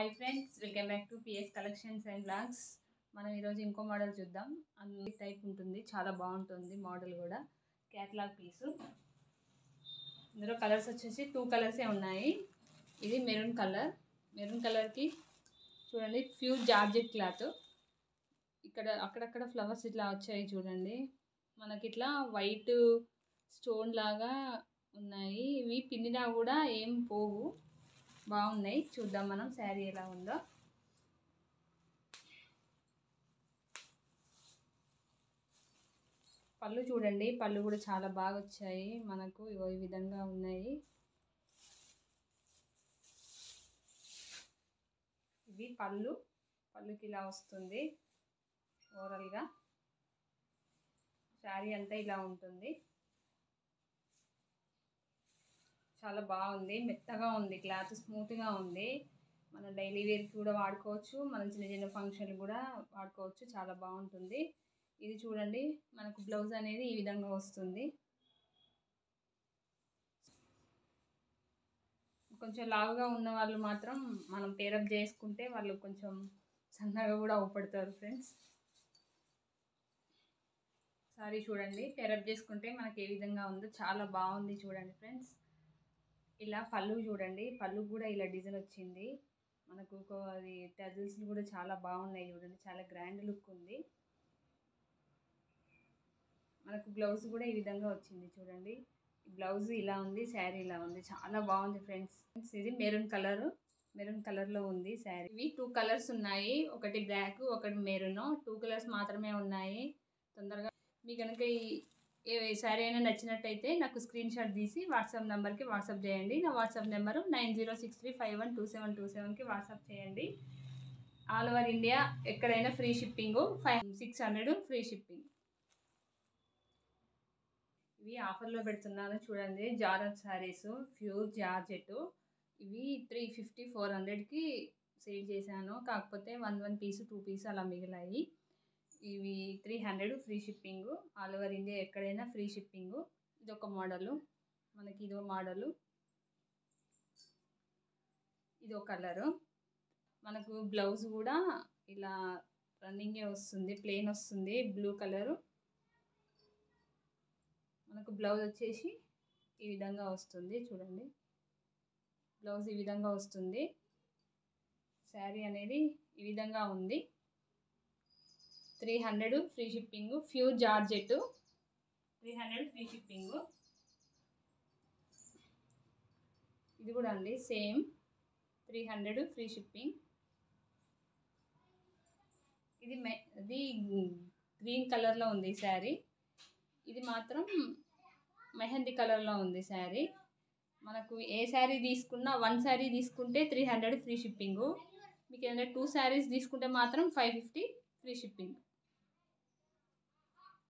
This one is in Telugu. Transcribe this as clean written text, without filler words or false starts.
Hi friends, welcome back to PS collections and blogs. మనం ఈరోజు ఇంకో మోడల్ చూద్దాం. అన్ని టైప్ ఉంటుంది, చాలా బాగుంటుంది మోడల్ కూడా. క్యాట్లాగ్ పీసు. ఇందులో కలర్స్ వచ్చేసి 2 కలర్సే ఉన్నాయి. ఇది మెరూన్ కలర్కి చూడండి ప్యూర్ జార్జెట్ క్లాత్. ఇక్కడ అక్కడక్కడ ఫ్లవర్స్ ఇట్లా వచ్చాయి చూడండి. మనకి ఇట్లా వైట్ స్టోన్ లాగా ఉన్నాయి. ఇవి పిన్నినా కూడా ఏం పోవు, బాగున్నాయి. చూద్దాం మనం శారీ ఎలా ఉందో. పళ్ళు చూడండి, పళ్ళు కూడా చాలా బాగా వచ్చాయి మనకు. ఈ విధంగా ఉన్నాయి. ఇవి పళ్ళుకి ఇలా వస్తుంది. ఓవరాల్గా శారీ అంతా ఇలా ఉంటుంది. చాలా బాగుంది, మెత్తగా ఉంది, క్లాత్ స్మూత్గా ఉంది. మన డైలీ వేర్కి కూడా వాడుకోవచ్చు, మన చిన్న చిన్న ఫంక్షన్లు కూడా వాడుకోవచ్చు. చాలా బాగుంటుంది. ఇది చూడండి, మనకు బ్లౌజ్ అనేది ఈ విధంగా వస్తుంది. కొంచెం లావుగా ఉన్న వాళ్ళు మాత్రం మనం పేరప్ చేసుకుంటే వాళ్ళు కొంచెం సన్నగా కూడా అవపడతారు ఫ్రెండ్స్. సారీ చూడండి, పేరప్ చేసుకుంటే మనకి ఏ విధంగా ఉందో చాలా బాగుంది. చూడండి ఫ్రెండ్స్, ఇలా పళ్ళు చూడండి, పళ్ళు కూడా ఇలా డిజైన్ వచ్చింది మనకు. అది టజిల్స్ కూడా చాలా బాగున్నాయి చూడండి, చాలా గ్రాండ్ లుక్ ఉంది. మనకు బ్లౌజ్ కూడా ఈ విధంగా వచ్చింది చూడండి. బ్లౌజ్ ఇలా ఉంది, శారీ ఇలా ఉంది, చాలా బాగుంది ఫ్రెండ్స్. ఇది మెరూన్ కలర్లో ఉంది శారీ. ఇవి 2 కలర్స్ ఉన్నాయి, ఒకటి బ్లాక్ ఒకటి మెరూన్. 2 కలర్స్ మాత్రమే ఉన్నాయి. తొందరగా మీకు కనుక ఏ శారీ అయినా నచ్చినట్టయితే నాకు స్క్రీన్ షాట్ తీసి వాట్సాప్ నెంబర్కి వాట్సాప్ చేయండి. నా వాట్సాప్ నెంబరు 9063512727కి వాట్సాప్ చేయండి. ఆల్ ఓవర్ ఇండియా ఎక్కడైనా ఫ్రీ షిప్పింగ్. 600 free shipping. ఇవి ఆఫర్లో పెడుతున్నాను చూడండి. Georgette saris, pure georgette. ఇవి 350 400కి సేల్ చేశాను. కాకపోతే 1 పీసు 2 పీసు అలా మిగిలాయి. ఇవి 300 free shipping. All over India ఎక్కడైనా ఫ్రీ షిప్పింగ్. ఇది ఒక మోడలు, మనకి ఇదో మోడలు. ఇదో కలరు. మనకు బ్లౌజ్ కూడా ఇలా రన్నింగే వస్తుంది, ప్లెయిన్ వస్తుంది, బ్లూ కలరు. మనకు బ్లౌజ్ వచ్చేసి ఈ విధంగా వస్తుంది చూడండి. బ్లౌజ్ ఈ విధంగా వస్తుంది. శారీ అనేది ఈ విధంగా ఉంది. 300 free shipping. Pure georgette, 300 free shipping. ఇది కూడా అండి సేమ్ 300 ఫ్రీ షిప్పింగ్. ఇది గ్రీన్ కలర్లో ఉంది శారీ. ఇది మాత్రం మెహందీ కలర్లో ఉంది శారీ. మనకు ఏ శారీ తీసుకున్నా 1 శారీ తీసుకుంటే 300 ఫ్రీ షిప్పింగు. మీకు ఏదైనా 2 శారీస్ తీసుకుంటే మాత్రం 550 ఫ్రీ షిప్పింగ్.